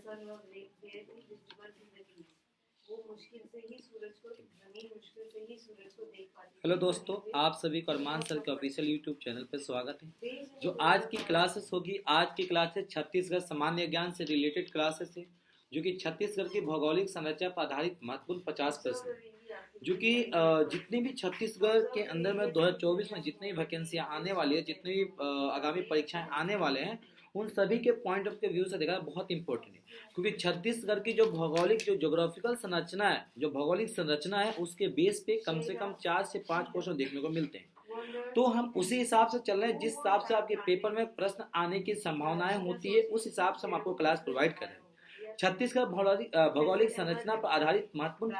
Hello दोस्तों, आप सभी को अरमान सर के ऑफिशियल यूट्यूब चैनल पर स्वागत है। जो आज की क्लासेस होगी, आज की क्लासेस छत्तीसगढ़ सामान्य ज्ञान से रिलेटेड क्लासेस है, जो कि छत्तीसगढ़ की भौगोलिक संरचना पर आधारित महत्वपूर्ण 50 प्रश्न है, जो कि जितनी भी छत्तीसगढ़ के अंदर में 2024 में जितनी भी वैकेंसियां आने वाली है, जितनी भी आगामी परीक्षाएं आने वाले हैं, उन सभी के पॉइंट ऑफ व्यू से देखा बहुत इंपॉर्टेंट है। क्योंकि छत्तीसगढ़ की जो भौगोलिक जो ज्योग्राफिकल संरचना है, जो भौगोलिक संरचना है, उसके बेस पे कम से कम 4 से 5 क्वेश्चन देखने को मिलते हैं। तो हम उसी हिसाब से चल रहे हैं, जिस हिसाब से आपके पेपर में प्रश्न आने की संभावनाएं होती है, उस हिसाब से हम आपको क्लास प्रोवाइड कर रहे हैं। छत्तीसगढ़ भौगोलिक संरचना पर आधारित महत्वपूर्ण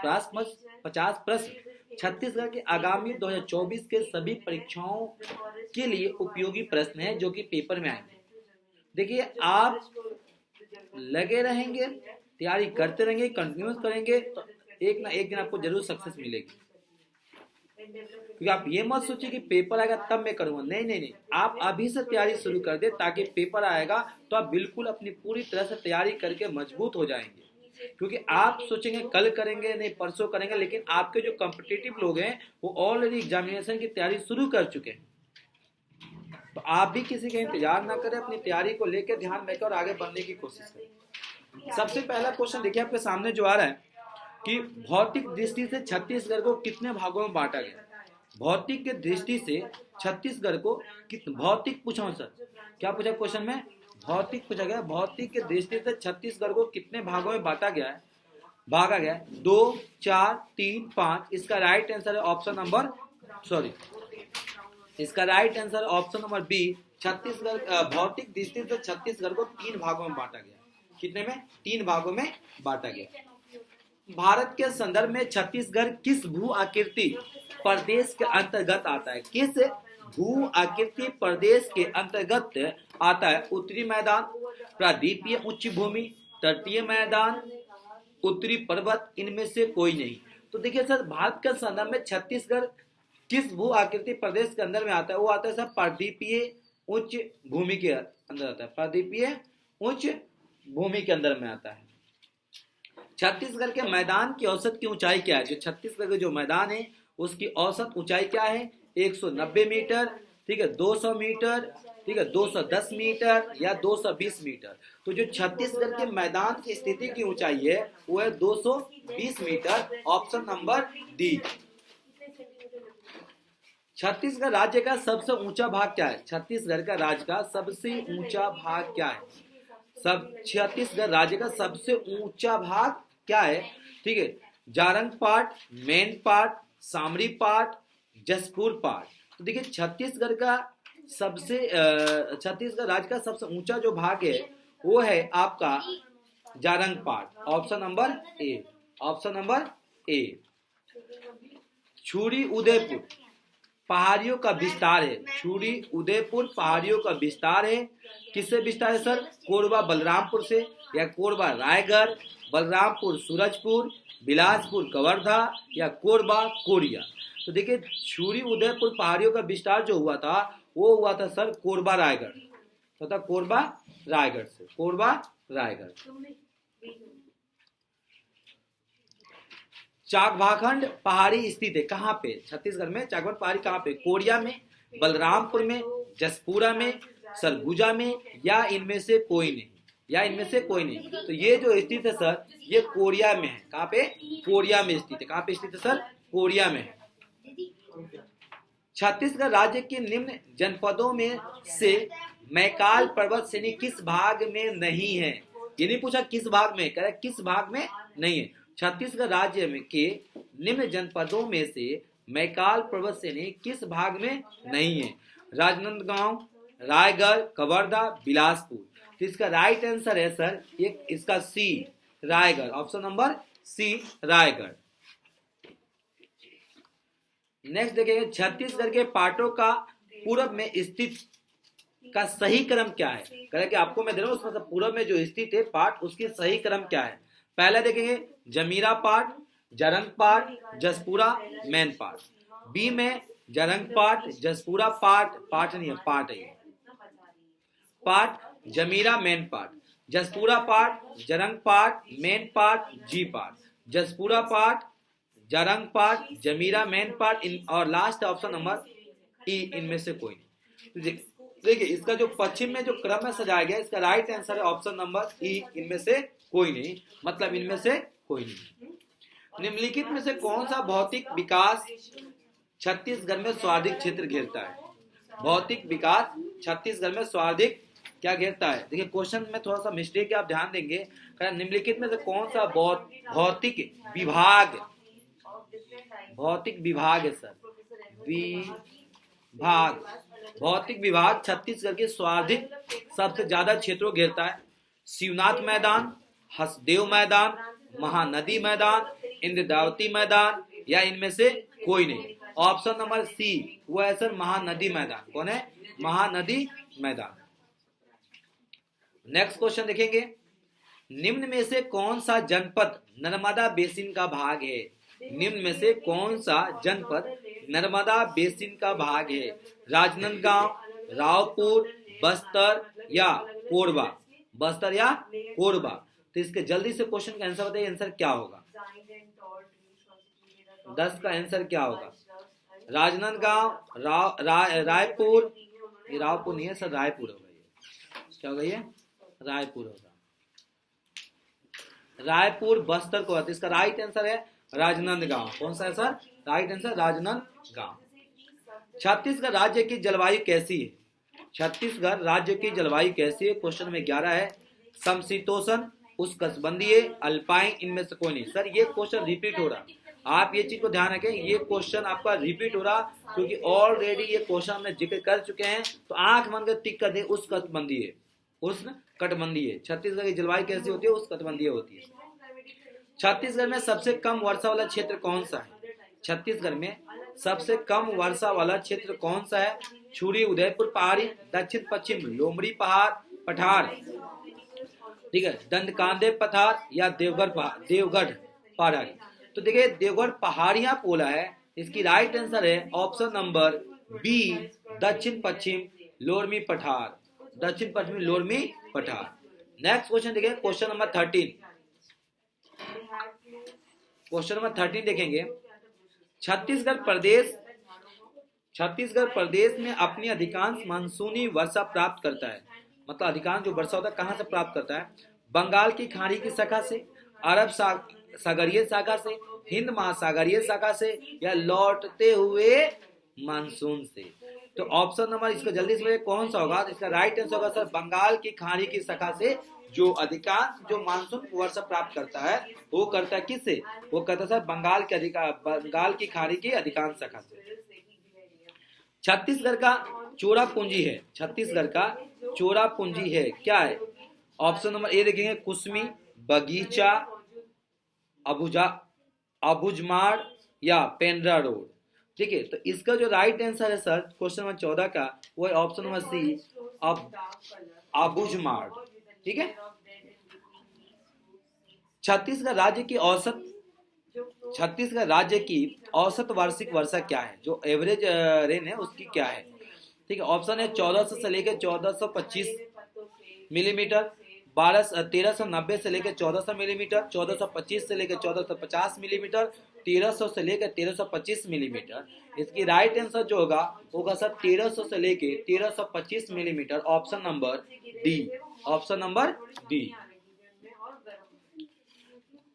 50 प्रश्न छत्तीसगढ़ के आगामी 2024 के सभी परीक्षाओं के लिए उपयोगी प्रश्न है, जो कि पेपर में आएंगे। देखिए, आप लगे रहेंगे, तैयारी करते रहेंगे, कंटिन्यूस करेंगे, तो एक ना एक दिन आपको जरूर सक्सेस मिलेगी। क्योंकि आप ये मत सोचिए कि पेपर आएगा तब मैं करूंगा, नहीं नहीं नहीं, आप अभी से तैयारी शुरू कर दे, ताकि पेपर आएगा तो आप बिल्कुल अपनी पूरी तरह से तैयारी करके मजबूत हो जाएंगे। क्योंकि आप सोचेंगे कल करेंगे, नहीं परसों करेंगे, लेकिन आपके जो कॉम्पिटिटिव लोग हैं वो ऑलरेडी एग्जामिनेशन की तैयारी शुरू कर चुके हैं। तो आप भी किसी का इंतजार ना करें, अपनी तैयारी को लेकर ध्यान देकर और आगे बढ़ने की कोशिश करें। सबसे पहला क्वेश्चन देखिए आपके सामने जो आ रहा है कि भौतिक दृष्टि से छत्तीसगढ़ को कितने भागों में बांटा गया। भौतिक के दृष्टि से छत्तीसगढ़ को भौतिक पूछा सर, क्या पूछा क्वेश्चन में? भौतिक पूछा गया। भौतिक के दृष्टि से छत्तीसगढ़ को कितने भागों में भागा गया है? 2, 4, 3, 5। इसका राइट आंसर है ऑप्शन नंबर बी। छत्तीसगढ़ भौतिक दृष्टि से छत्तीसगढ़ को 3 भागों में बांटा गया। कितने में? 3 भागों में बांटा गया। भारत के संदर्भ में छत्तीसगढ़ किस भू आकृति प्रदेश के अंतर्गत आता है? किस भू आकृति प्रदेश के अंतर्गत आता है? उत्तरी मैदान, प्रायद्वीपीय उच्च भूमि, तटीय मैदान, उत्तरी पर्वत, इनमें से कोई नहीं। तो देखिए सर, भारत के संदर्भ में छत्तीसगढ़ किस भू आकृति प्रदेश के अंदर में आता है? वो आता है सर प्रायद्वीपीय उच्च भूमि के अंदर आता है। प्रायद्वीपीय उच्च भूमि के अंदर में आता है। छत्तीसगढ़ के मैदान की औसत की ऊंचाई क्या है? जो छत्तीसगढ़ के जो मैदान है उसकी औसत ऊंचाई क्या है? 190 मीटर, ठीक है, 200 मीटर, ठीक है, 210 मीटर या 220 मीटर। तो जो छत्तीसगढ़ के मैदान की स्थिति की ऊंचाई है वो है 220 metre. Option number D. Chhattisgarh राज्य का सबसे ऊंचा भाग क्या है? छत्तीसगढ़ का राज्य का सबसे ऊंचा भाग क्या है? छत्तीसगढ़ राज्य का सबसे ऊंचा भाग क्या है? ठीक है, जारंग पाट, मेन पाट, सामरी पाट, जसपुर पाट। तो देखिए, छत्तीसगढ़ राज्य का सबसे ऊंचा जो भाग है वो है आपका जारंग पाट। Option number A. छुरी उदयपुर पहाड़ियों का विस्तार है। छुरी उदयपुर पहाड़ियों का विस्तार है। किससे विस्तार है सर? कोरबा बलरामपुर से, या कोरबा रायगढ़, बलरामपुर सूरजपुर, बिलासपुर कवर्धा, या कोरबा कोरिया। तो देखिए, छुरी उदयपुर पहाड़ियों का विस्तार जो हुआ था वो हुआ था सर कोरबा रायगढ़, तो कोरबा रायगढ़ से। कोरबा रायगढ़। चाकभाखंड पहाड़ी स्थित है कहाँ पे? छत्तीसगढ़ में चाकभाखंड पहाड़ी कहाँ पे? कोरिया में, बलरामपुर में, जसपुरा में, सरगुजा में, या इनमें से कोई नहीं। तो ये जो स्थित है सर, ये कोरिया में है। कहाँ पे? कोरिया में स्थित है। कहाँ पे स्थित है सर? कोरिया में है। छत्तीसगढ़ राज्य के निम्न जनपदों में से मैकाल पर्वत श्रेणी किस भाग में नहीं है? ये नहीं पूछा किस भाग में, कह रहा किस भाग में नहीं है। छत्तीसगढ़ राज्य में के निम्न जनपदों में से मैकाल पर्वत श्रेणी किस भाग में नहीं है? राजनांदगांव, रायगढ़, कवर्धा, बिलासपुर। तो इसका राइट आंसर है सर इसका C, Raigarh. Option number C, Raigarh. Next देखिए, छत्तीसगढ़ के पाटों का पूर्व में स्थित का सही क्रम क्या है? कह रहे कि आपको मैं दे रहा हूं, उसमें पूर्व में जो स्थित है पाट, उसकी सही क्रम क्या है? पहले देखेंगे जमीरा पाट, जरंग पाट, जसपुरा, मैन पाट। बी में जरंग पाट, जसपुरा पाट नहीं है, पाट है, पाट जमीरा, मैन पाट। जसपुरा पार्ट, जरंग पार्ट, मेन पार्ट, जी पार्ट। जसपुरा पार्ट, जरंग पार्ट, जमीरा मेन पार्ट, और लास्ट ऑप्शन नंबर ई, इनमें से कोई नहीं। देखिए इसका जो पश्चिम में जो क्रम में सजाया गया, इसका राइट आंसर है ऑप्शन नंबर ई, इनमें से कोई नहीं, मतलब इनमें से कोई नहीं। निम्नलिखित में से कौन सा भौतिक विकास छत्तीसगढ़ में सर्वाधिक क्षेत्र घेरता है? भौतिक विकास छत्तीसगढ़ में सर्वाधिक क्या घेरता है? देखिए क्वेश्चन में थोड़ा सा मिस्टेक है, आप ध्यान देंगे। निम्नलिखित में से कौन सा भौतिक विभाग, भौतिक विभाग है सर, विभाग, भौतिक विभाग छत्तीसगढ़ के सर्वाधिक सबसे ज्यादा क्षेत्रों घेरता है? शिवनाथ मैदान, हसदेव मैदान, महानदी मैदान, इंद्रावती मैदान, या इनमें से कोई नहीं। ऑप्शन नंबर सी वो है सर महानदी मैदान। कौन है? महानदी मैदान। नेक्स्ट क्वेश्चन देखेंगे, निम्न में से कौन सा जनपद नर्मदा बेसिन का भाग है? निम्न में से कौन सा जनपद नर्मदा बेसिन का भाग है? राजनांदगांव, रावपुर, बस्तर या कोरबा? बस्तर या कोरबा? तो इसके जल्दी से क्वेश्चन का आंसर बताइए, आंसर क्या होगा? 10 का आंसर क्या होगा? राजनांदगांव, रायपुर, ये रावपुर नहीं है सर, रायपुर होगा। ये क्या होगा? ये रायपुर होगा। रायपुर बस्तर को, तो इसका राइट आंसर है राजनांदगांव। कौन सा है sir? Right answer Rajnandgaon. Chhattisgarh राज्य की जलवायु कैसी है? छत्तीसगढ़ राज्य की जलवायु कैसी है? क्वेश्चन में 11 है। समशीतोष्ण, उष्णकटिबंधीय, अल्पाइन, इनमें से कोई नहीं। सर ये क्वेश्चन रिपीट हो रहा, आप ये चीज को ध्यान रखें, ये क्वेश्चन आपका रिपीट हो रहा क्योंकि ऑलरेडी ये क्वेश्चन हमने जिक्र कर चुके हैं। तो आंख बंद कर टिक कर दे, उष्णकटिबंधीय, उष्णकटिबंधीय। छत्तीसगढ़ की जलवायु कैसी होती है? उष्णकटिबंधीय होती है। छत्तीसगढ़ में सबसे कम वर्षा वाला क्षेत्र कौन सा है? छत्तीसगढ़ में सबसे कम वर्षा वाला क्षेत्र कौन सा है? छुरी उदयपुर पहाड़ी, दक्षिण पश्चिम लोमड़ी पठार, ठीक है, दंडकांदे पठार, या देवगढ़ पहाड़ी। तो देखिए देवगढ़ पहाड़ियां बोला है, इसकी राइट आंसर है ऑप्शन नंबर बी, दक्षिण पश्चिम लोरमी पठार, दक्षिण पश्चिमी लोरमी पठार। नेक्स्ट क्वेश्चन देखिए, क्वेश्चन नंबर 13। क्वेश्चन नंबर 13 देखेंगे, छत्तीसगढ़ प्रदेश में अपनी अधिकांश मानसूनी वर्षा प्राप्त करता है। मतलब अधिकांश जो वर्षा होता है कहां से प्राप्त करता है? बंगाल की खाड़ी की शाखा से, अरब सागरीय शाखा से, हिंद महासागरीय शाखा से, या लौटते हुए मानसून से। तो ऑप्शन नंबर इसका जल्दी से कौन सा होगा? इसका राइट आंसर होगा सर बंगाल की खाड़ी की शाखा से जो अधिकांश जो मानसून वर्षा प्राप्त करता है वो करता है किससे? वो करता है सर बंगाल की खाड़ी की अधिकांश शाखा से। छत्तीसगढ़ का चौरा पूंजी है, छत्तीसगढ़ का चौरा पूंजी है क्या है? ऑप्शन नंबर ए देखेंगे, कुसमी, बगीचा, अबुझमाड़, या पेंड्रा रोड। ठीक है, तो इसका जो राइट आंसर है सर क्वेश्चन नंबर 14 का वो है ऑप्शन नंबर सी, अबुझमाड़। ठीक है, छत्तीसगढ़ राज्य की औसत वार्षिक वर्षा क्या है? जो एवरेज रेन है उसकी क्या है? ठीक है, ऑप्शन है 1400 से लेकर 1425 मिलीमीटर, 1390 से लेकर 1400 मिलीमीटर, 1425 से लेकर 1450 मिलीमीटर, 1300 से लेकर 1325 मिलीमीटर। इसकी राइट आंसर जो होगा सर 1300 से लेकर 1325 millimetre, option number D, option number D.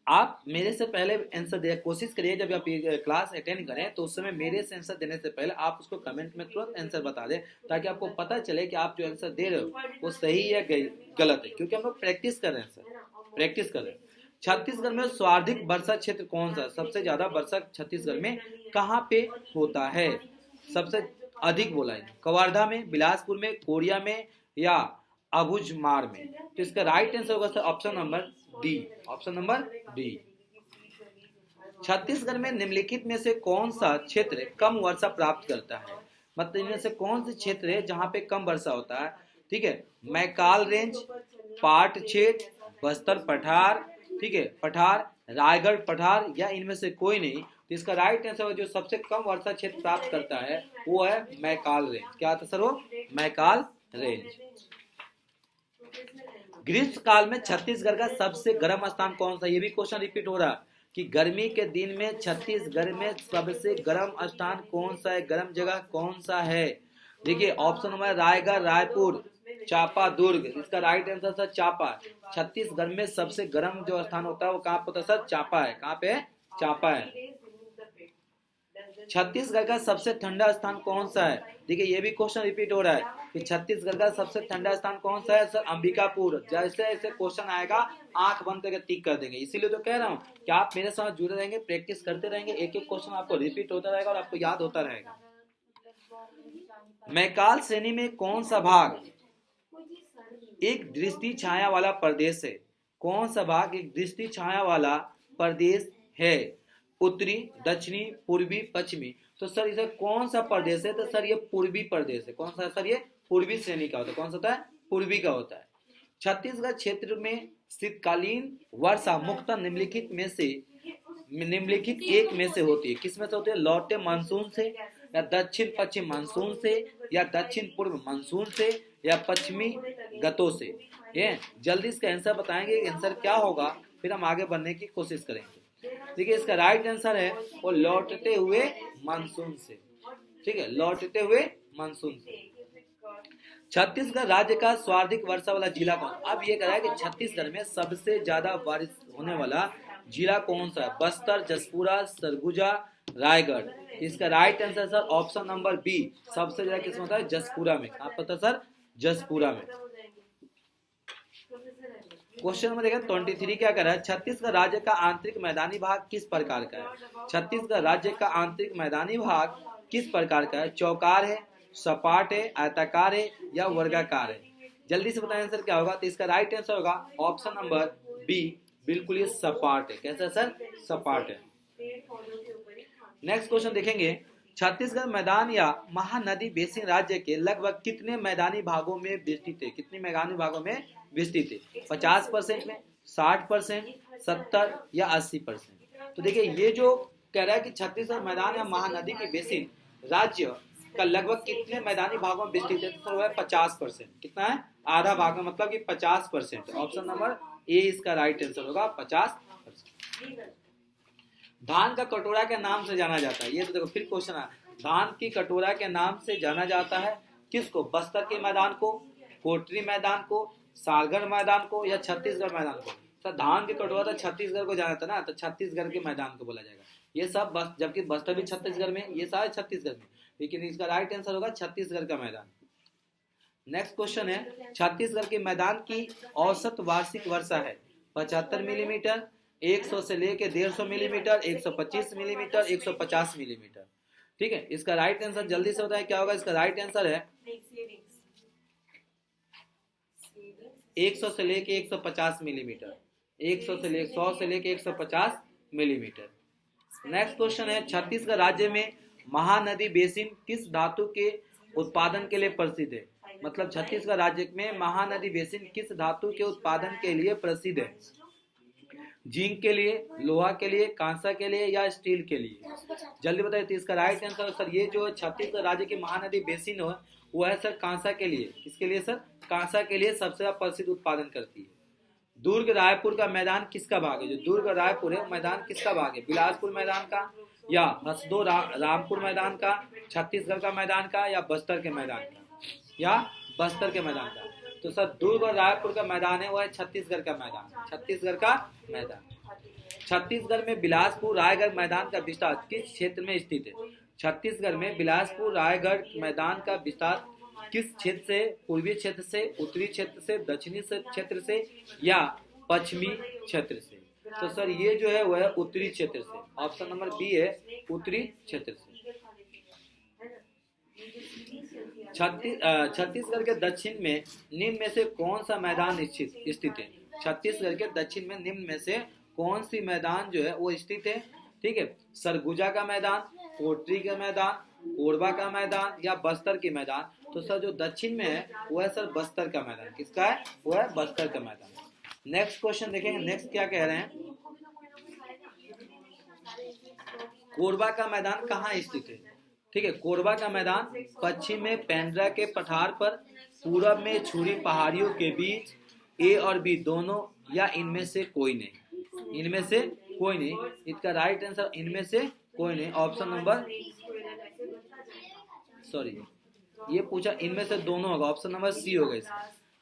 आप मेरे से पहले आंसर दे कोशिश करिए, जब आप ये क्लास अटेंड करें तो उस समय मेरे से आंसर देने से पहले आप उसको कमेंट में तुरंत आंसर बता दें, ताकि आपको पता चले कि आप जो आंसर दे रहे हो वो सही है गलत है, क्योंकि हम लोग प्रैक्टिस कर रहे हैं सर, प्रैक्टिस कर रहे हैं। छत्तीसगढ़ में सर्वाधिक वर्षा क्षेत्र कौन सा? सबसे ज्यादा वर्षा छत्तीसगढ़ में कहाँ पे होता है? सबसे अधिक बोला है कवर्धा में, बिलासपुर में, कोरिया में, या अबुझमाड़ में। तो इसका राइट आंसर होगा sir option number D, option number D. Chhattisgarh में निम्नलिखित में से कौन सा क्षेत्र कम वर्षा प्राप्त करता है? मतलब इनमें से कौन से क्षेत्र है जहां पे कम वर्षा होता है? ठीक है, मैकाल रेंज, पाट क्षेत्र, बस्तर पठार, ठीक है, पठार, रायगढ़ पठार, या इनमें से कोई नहीं। तो इसका राइट आंसर जो सबसे कम वर्षा क्षेत्र प्राप्त करता है वो है मैकाल रेंज। क्या था सर वो? मैकाल रेंज। ग्रीष्म काल में छत्तीसगढ़ का सबसे गर्म स्थान कौन सा? ये भी क्वेश्चन रिपीट हो रहा है कि गर्मी के दिन में छत्तीसगढ़ में सबसे गर्म स्थान कौन सा है, गर्म जगह कौन सा है? देखिए ऑप्शन नंबर है रायगढ़, रायपुर, चापा, दुर्ग। इसका राइट आंसर सर चापा है। छत्तीसगढ़ में सबसे गर्म जो स्थान होता है वो कहाँ पे होता है सर? चापा है। कहाँ पे है? चापा है। छत्तीसगढ़ का सबसे ठंडा स्थान कौन सा है? देखिए ये भी क्वेश्चन रिपीट हो रहा है कि छत्तीसगढ़ का सबसे ठंडा स्थान कौन सा है सर? अंबिकापुर। जैसे ऐसे क्वेश्चन आएगा आंख बंद करके टिक कर देंगे। इसीलिए तो कह रहा हूँ कि आप मेरे साथ जुड़े रहेंगे, प्रैक्टिस करते रहेंगे, एक एक क्वेश्चन आपको रिपीट होता रहेगा और आपको याद होता रहेगा। मैकाल श्रेणी में कौन सा भाग एक दृष्टि छाया वाला प्रदेश है? कौन सा भाग एक दृष्टि छाया वाला प्रदेश है? उत्तरी, दक्षिणी, पूर्वी, पश्चिमी। तो सर इसे कौन सा प्रदेश है? तो सर ये पूर्वी प्रदेश है। कौन सा सर? ये पूर्वी श्रेणी का होता है। कौन सा होता है? पूर्वी का होता है। छत्तीसगढ़ क्षेत्र में शीतकालीन वर्षा मुख्यतः निम्नलिखित एक में से होती है। किस में से होती है? लौटे मानसून से, या दक्षिण पश्चिम मानसून से, या दक्षिण पूर्व मानसून से, या पश्चिमी गतों से। ये जल्दी इसका आंसर बताएंगे, आंसर क्या होगा, फिर हम आगे बढ़ने की कोशिश करेंगे। देखिए इसका राइट आंसर है वो लौटते हुए मानसून से। ठीक है, लौटते हुए मानसून से। छत्तीसगढ़ राज्य का सर्वाधिक वर्षा वाला जिला कौन? अब ये कह रहा है कि छत्तीसगढ़ में सबसे ज्यादा बारिश होने वाला जिला कौन सा है? बस्तर, जसपुरा, सरगुजा, रायगढ़। इसका right answer sir option number B, सबसे ज्यादा किस में होता है? जसपुरा में। आप पता सर? जसपुरा में। क्वेश्चन नंबर 23 क्या कर रहा है? छत्तीसगढ़ राज्य का आंतरिक मैदानी भाग किस प्रकार का है? छत्तीसगढ़ राज्य का आंतरिक मैदानी भाग किस प्रकार का है? चौकार है, सपाट है, आयताकार है, या वर्गाकार है? जल्दी से बताएं आंसर क्या होगा। तो इसका राइट आंसर होगा ऑप्शन नंबर बी, बिल्कुल ये सपाट है। कैसा सर? सपाट है। नेक्स्ट क्वेश्चन देखेंगे। छत्तीसगढ़ मैदान या महानदी बेसिन राज्य के लगभग कितने मैदानी भागों में विस्तृत है? कितने मैदानी भागों में विस्तृत है? 50% में, 60%, 70 या 80%? तो देखिए ये जो कह रहा है कि छत्तीसगढ़ मैदान या महानदी की बेसिन राज्य का लगभग कितने मैदानी भागों में विस्तृत है? तो वह 50%। कितना है? आधा भाग में, मतलब कि 50%। ऑप्शन नंबर ए इसका राइट आंसर होगा 50%। धान का कटोरा के नाम से जाना जाता है। ये तो देखो फिर क्वेश्चन है, धान की कटोरा के नाम से जाना जाता है किसको? बस्तर के मैदान को, कोटरी मैदान को, सारगढ़ मैदान को, या छत्तीसगढ़ मैदान को? सर धान की कटोरा तो छत्तीसगढ़ को जाना था ना, तो छत्तीसगढ़ के मैदान को बोला जाएगा। ये सब बस, जबकि बस्तर भी छत्तीसगढ़ में, ये सारे छत्तीसगढ़ में, लेकिन इसका राइट आंसर होगा छत्तीसगढ़ का मैदान। नेक्स्ट क्वेश्चन है, छत्तीसगढ़ के मैदान की औसत वार्षिक वर्षा है 75 मिलीमीटर, 100 से लेके 150 मिलीमीटर, 125 मिलीमीटर, 150 मिलीमीटर। ठीक है, इसका राइट आंसर जल्दी से बताएं क्या होगा। इसका राइट आंसर है 100 से लेके 150 मिलीमीटर, 100 से लेके 150 मिलीमीटर। नेक्स्ट क्वेश्चन है, छत्तीसगढ़ राज्य में महानदी बेसिन किस धातु के उत्पादन के लिए प्रसिद्ध है? मतलब छत्तीसगढ़ राज्य में महानदी बेसिन किस धातु के उत्पादन के लिए प्रसिद्ध है? जिंक के लिए, लोहा के लिए, कांसा के लिए, या स्टील के लिए? जल्दी बताइए। तो इसका राइट आंसर सर ये जो छत्तीसगढ़ राज्य की महानदी बेसिन है वो है सर कांसा के लिए। किसके लिए सर? कांसा के लिए सबसे ज्यादा प्रसिद्ध उत्पादन करती है। दुर्ग रायपुर का मैदान किसका भाग है? जो दुर्ग रायपुर है मैदान किसका भाग है? बिलासपुर मैदान का, या हसदो रामपुर मैदान का, छत्तीसगढ़ का मैदान का, या बस्तर के मैदान का, या बस्तर के मैदान का? तो सर दुर्ग और रायपुर का मैदान है वो है छत्तीसगढ़ का मैदान, छत्तीसगढ़ का मैदान। छत्तीसगढ़ में बिलासपुर रायगढ़ मैदान का विस्तार किस क्षेत्र में स्थित है? छत्तीसगढ़ में बिलासपुर रायगढ़ मैदान का विस्तार किस क्षेत्र से? पूर्वी क्षेत्र से, उत्तरी क्षेत्र से, दक्षिणी क्षेत्र से, या पश्चिमी क्षेत्र से? तो सर ये जो है वह है उत्तरी क्षेत्र से। ऑप्शन नंबर बी है उत्तरी क्षेत्र से। छत्तीसगढ़ के दक्षिण में निम्न में से कौन सा मैदान स्थित है? छत्तीसगढ़ के दक्षिण में निम्न में से कौन सी मैदान जो है वो स्थित है? ठीक है, सरगुजा का मैदान, कोटरी का मैदान, कोरबा का मैदान, या बस्तर के मैदान? तो सर जो दक्षिण में है वो है सर बस्तर का मैदान। किसका है? वो है बस्तर का मैदान। नेक्स्ट क्वेश्चन देखेंगे। नेक्स्ट क्या कह रहे हैं, कोरबा का मैदान कहाँ स्थित है? ठीक है, कोरबा का मैदान पश्चिम में पेंड्रा के पठार पर, पूरब में छुरी पहाड़ियों के बीच, ए और बी दोनों या इनमें से कोई नहीं, इनमें से कोई नहीं। इसका राइट आंसर इनमें से कोई नहीं, ऑप्शन नंबर सॉरी ये पूछा इनमें से दोनों होगा, ऑप्शन नंबर सी होगा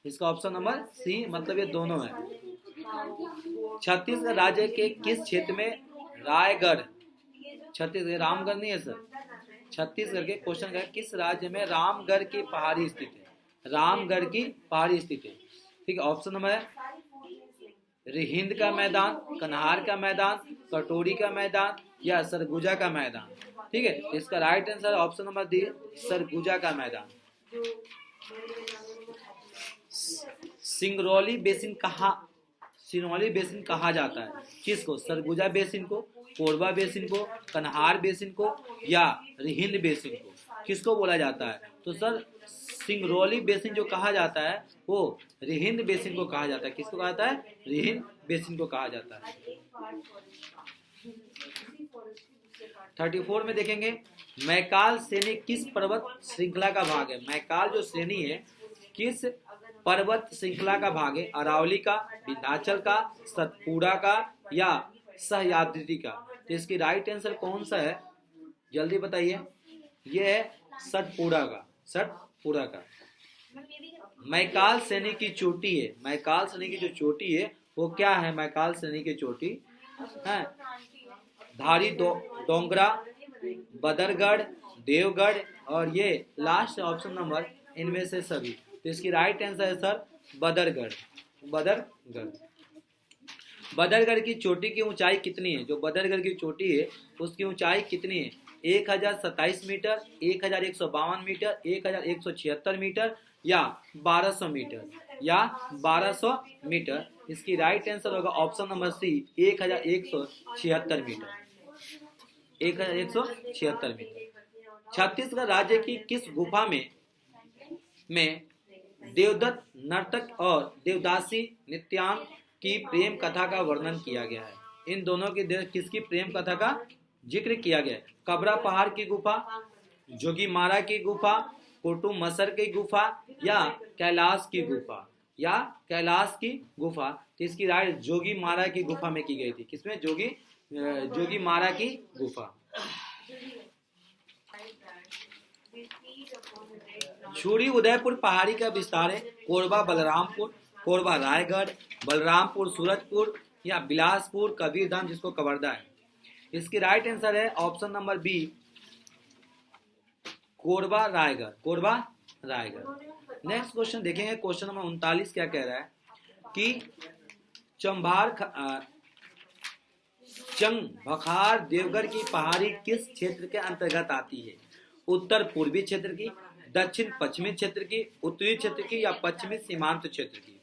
इसका ऑप्शन नंबर सी, मतलब ये दोनों है। छत्तीसगढ़ राज्य के किस क्षेत्र में रायगढ़, छत्तीसगढ़ रामगढ़ नहीं है सर, छत्तीसगढ़ के क्वेश्चन का किस राज्य में रामगढ़ की पहाड़ी स्थित है, रामगढ़ की पहाड़ी स्थित है। ठीक है, ऑप्शन नंबर है रिहिंद का मैदान, कन्हार का मैदान, कटोरी का मैदान या सरगुजा का मैदान। ठीक है, इसका right answer option number D, Surguja का मैदान। सिंगरौली बेसिन कहा जाता है किसको, सरगुजा बेसिन को, कोरबा बेसिन को, कन्हार बेसिन को या रिहिंद बेसिन को, किसको बोला जाता है? तो सर सिंगरौली बेसिन जो कहा जाता है वो रिहिंद बेसिन को कहा जाता है। किसको कहा जाता है? रिहिंद बेसिन को कहा जाता है। 34 में देखेंगे मैकाल श्रेणी किस पर्वत श्रृंखला का भाग है। मैकाल जो श्रेणी है किस पर्वत श्रृंखला का भाग है? अरावली का, विंध्याचल का, सतपुड़ा का या सह्याद्री का। तो इसकी राइट आंसर कौन सा है, जल्दी बताइए। ये है सतपुड़ा का, सतपुड़ा का। मैकाल श्रेणी की चोटी है, मैकाल श्रेणी की जो चोटी है वो क्या है? मैकाल श्रेणी की चोटी है धारी डोंगरा, बदरगढ़, देवगढ़ और ये लास्ट ऑप्शन नंबर इनमें से सभी। तो इसकी राइट आंसर है सर बदरगढ़, बदरगढ़। बदरगढ़ की चोटी की ऊंचाई कितनी है? जो बदरगढ़ की चोटी है उसकी ऊंचाई कितनी है? 1027 मीटर, 1152 मीटर, 1176 मीटर या 1200 मीटर या 1200 मीटर। इसकी राइट आंसर होगा option number C 1176 metre, 1176 metre. Chhattisgarh राज्य की किस गुफा में देवदत्त नर्तक और देवदासी नित्यांग की प्रेम कथा का वर्णन किया गया है? इन दोनों की किसकी प्रेम कथा का जिक्र किया गया है? कबरा पहाड़ की गुफा, जोगीमारा की गुफा, कोटू मसर की गुफा या कैलाश की गुफा, या कैलाश की गुफा। तो इसकी राय जोगीमारा की गुफा में की गई थी। किसमें? जोगीमारा की गुफा। छुरी उदयपुर पहाड़ी का विस्तार है? कोरबा बलरामपुर, कोरबा रायगढ़, बलरामपुर सूरजपुर या बिलासपुर कबीरधाम जिसको कवर्धा है। इसकी राइट आंसर है option number B Korba Raigarh, Korba Raigarh. Next question देखेंगे, क्वेश्चन नंबर 39 क्या कह रहा है कि चंगभखार देवगढ़ की पहाड़ी किस क्षेत्र के अंतर्गत आती है? उत्तर पूर्वी क्षेत्र की, दक्षिण पश्चिमी क्षेत्र की, उत्तरी क्षेत्र की या पश्चिमी सीमांत क्षेत्र की?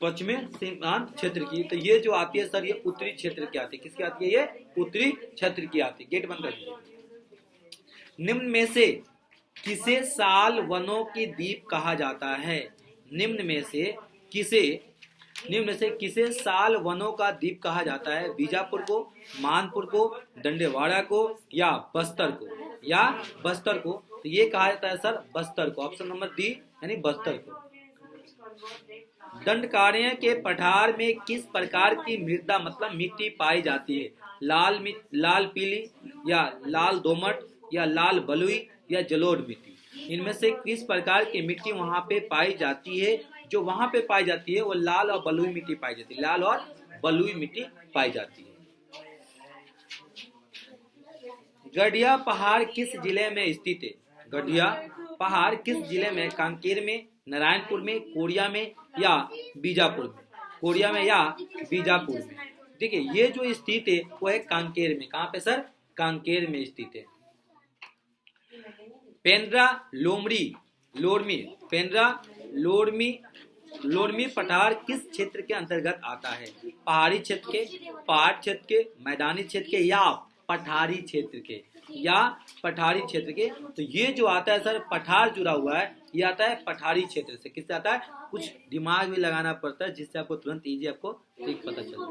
पश्चिमी सीमांत क्षेत्र की। तो ये जो आती है सर ये उत्तरी क्षेत्र की आती है। किसकी आती है? ये उत्तरी क्षेत्र की आती है। गेट बंद कर दीजिए। निम्न में से किसे साल वनों की द्वीप कहा जाता है? निम्न में से किसे साल वनों का द्वीप कहा जाता है? बीजापुर को, मानपुर को, दंडेवाड़ा को या बस्तर को? तो ये कहा जाता है सर बस्तर को, ऑप्शन नंबर डी यानी बस्तर को। दंडकारण्य के पठार में किस प्रकार की मृदा मतलब मिट्टी पाई जाती है? लाल पीली या लाल दोमट या लाल बलुई या जलोढ़ मिट्टी? इनमें से किस प्रकार की मिट्टी वहां पे पाई जाती है? जो वहां पे पाई जाती है वो लाल और बलुई मिट्टी पाई जाती है, लाल और बलुई मिट्टी पाई जाती है। गढ़िया पहाड़ किस जिले में स्थित है? गढ़िया पहाड़ किस जिले में? कांकेर में, नारायणपुर में, कोरिया में या बीजापुर में? कोरिया में या बीजापुर में। ठीक है, ये जो स्थित है वो है कांकेर में। कहाँ पे सर? कांकेर में स्थित है। पेंड्रा लोरमी पठार किस क्षेत्र के अंतर्गत आता है? पहाड़ी क्षेत्र के, पहाड़ क्षेत्र के, मैदानी क्षेत्र के या पठारी क्षेत्र के? तो ये जो आता है सर पठार जुड़ा हुआ है, ये आता है पठारी क्षेत्र से। किससे आता है? कुछ दिमाग भी लगाना पड़ता है जिससे आपको तुरंत इजी आपको ठीक पता चल जाए।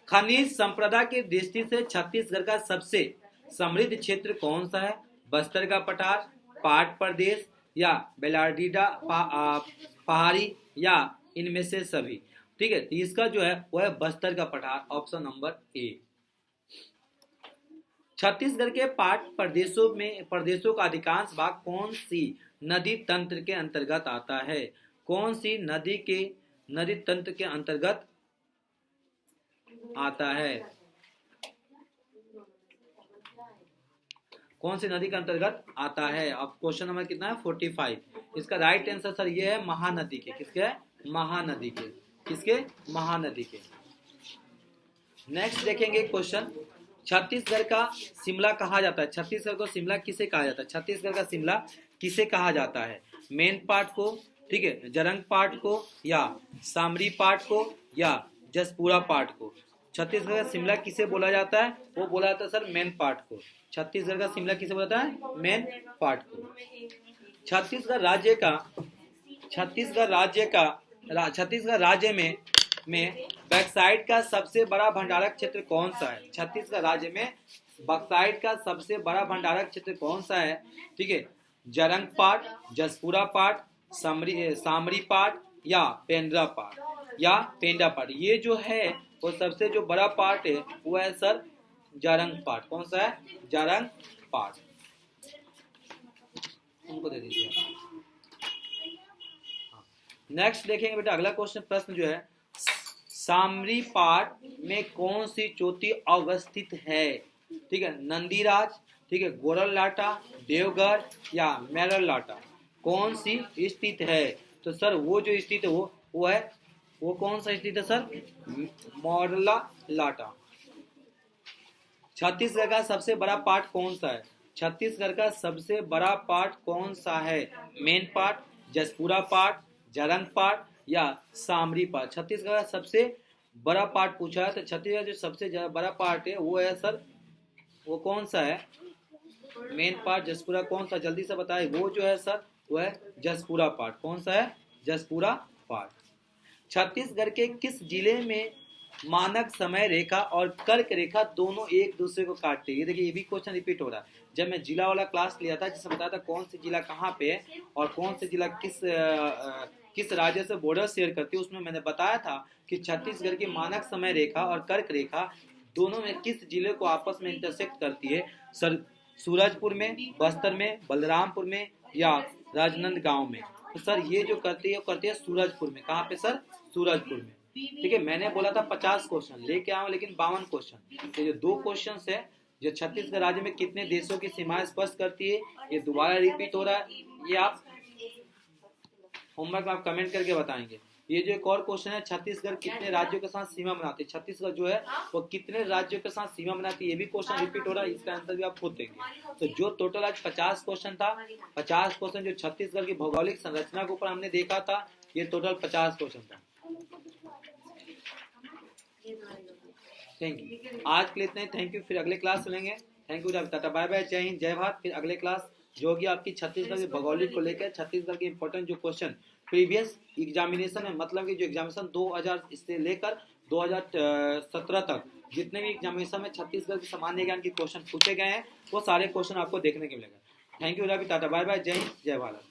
खनिज संपदा की दृष्टि से छत्तीसगढ़ का सबसे समृद्ध क्षेत्र कौन सा है? बस्तर का पठार, पाट प्रदेश या बेलाडीडा पहाड़ी या इनमें से सभी। ठीक है, तो इसका जो है वो है बस्तर का पठार, ऑप्शन नंबर ए। छत्तीसगढ़ के पाट प्रदेशों का अधिकांश भाग कौन सी नदी तंत्र के अंतर्गत आता है? कौन सी नदी तंत्र के अंतर्गत आता है? कौन सी नदी के अंतर्गत आता है? अब क्वेश्चन नंबर कितना है? 45। इसका राइट आंसर सर ये है महानदी के। किसके? महानदी के। किसके? महानदी के। नेक्स्ट देखेंगे क्वेश्चन, छत्तीसगढ़ का शिमला कहा जाता है। छत्तीसगढ़ को शिमला किसे कहा जाता है? छत्तीसगढ़ का शिमला किसे कहा जाता है? मेन पार्ट को, ठीक है, जरंग पार्ट को, या सामरी पार्ट को, या जसपुरा पार्ट को? छत्तीसगढ़ का शिमला किसे बोला जाता है? वो बोला जाता है सर मेन पार्ट को। छत्तीसगढ़ का शिमला किसे बोला जाता है? मेन पार्ट को। छत्तीसगढ़ राज्य में बॉक्साइट का सबसे बड़ा भंडारक क्षेत्र कौन सा है? छत्तीसगढ़ राज्य में बॉक्साइट का सबसे बड़ा भंडारक क्षेत्र कौन सा है? ठीक है, जरंग पार्ट, जसपुरा पार्ट, सामरी पार्ट, या पेंड्रा पार्ट। ये जो है वो सबसे जो बड़ा पार्ट है वो है सर जरंग पार्ट। कौन सा है? जरंग पार्ट। उनको दे दीजिए। नेक्स्ट देखेंगे बेटा, अगला क्वेश्चन प्रश्न जो है, सामरी पार्ट में कौन सी चोटी अवस्थित है? ठीक है, नंदीराज, ठीक है, गोरललाटा, देवगढ़, या मेरललाटा? कौन सी स्थित है? तो सर वो जो स्थित है वो कौन सा स्थित है सर? मोरलालाटा। छत्तीसगढ़ का सबसे बड़ा पार्ट कौन सा है? छत्तीसगढ़ का सबसे बड़ा पार्ट कौन सा है? मेन पार्ट, जसपुरा पार्ट, जरंग पार्ट, या सामरी पार्ट? छत्तीसगढ़ का सबसे बड़ा पार्ट पूछा है, तो छत्तीसगढ़ जो सबसे बड़ा पार्ट है वो है सर, वो कौन सा है? मेन पार्ट, जसपुरा, कौन सा? जल्दी से बताए। वो जो है सर वो है जसपुरा पार्ट। कौन सा है? जसपुरा पार्ट। छत्तीसगढ़ के किस जिले में मानक समय रेखा और कर्क रेखा दोनों एक दूसरे को काटते हैं? ये देखिए, ये भी क्वेश्चन रिपीट हो रहा है। जब मैं जिला वाला क्लास लिया था जिसमें बताया था कौन सी जिला कहाँ पे है और कौन से जिला किस राज्य से बॉर्डर शेयर करती है, उसमें मैंने बताया था कि छत्तीसगढ़ की मानक समय रेखा और कर्क रेखा दोनों में किस जिले को आपस में इंटरसेक्ट करती है? सर सूरजपुर में, बस्तर में, बलरामपुर में, या राजनांदगांव में? तो सर ये जो करती है सूरजपुर में। कहाँ पे सर? सूरजपुर में। ठीक है, मैंने बोला था 50 क्वेश्चन लेके आऊं, लेकिन 52 क्वेश्चन। तो ये 2 क्वेश्चन है जो छत्तीसगढ़ राज्य में कितने देशों की सीमाएं स्पष्ट करती है, ये दोबारा रिपीट हो रहा है। ये आप होमवर्क में आप कमेंट करके बताएंगे। ये जो एक और क्वेश्चन है, छत्तीसगढ़ कितने राज्यों के साथ सीमा बनाती है? छत्तीसगढ़ जो है वो कितने राज्यों के साथ सीमा बनाती है? ये भी क्वेश्चन रिपीट हो रहा है, इसका आंसर भी आप खुद देंगे। तो जो टोटल आज 50 क्वेश्चन था, 50 क्वेश्चन जो छत्तीसगढ़ की भौगोलिक संरचना के ऊपर हमने देखा था, ये टोटल 50 क्वेश्चन था। थैंक यू, आज के लिए इतना ही। थैंक यू, फिर अगले क्लास मिलेंगे। Thank you, tata, bye bye, Jai Hind, जय भारत। फिर अगले क्लास जो होगी आपकी छत्तीसगढ़ की भौगोलिक को लेकर, छत्तीसगढ़ के इंपॉर्टेंट जो क्वेश्चन प्रीवियस एग्जामिनेशन है, मतलब कि जो एग्जामिनेशन 2000 से लेकर 2017 तक जितने भी एग्जामिनेशन में छत्तीसगढ़ के सामान्य ज्ञान के क्वेश्चन पूछे गए हैं, वो सारे क्वेश्चन आपको देखने के मिलेगा। Thank you, tata, bye bye, Jai Hind, जय भारत।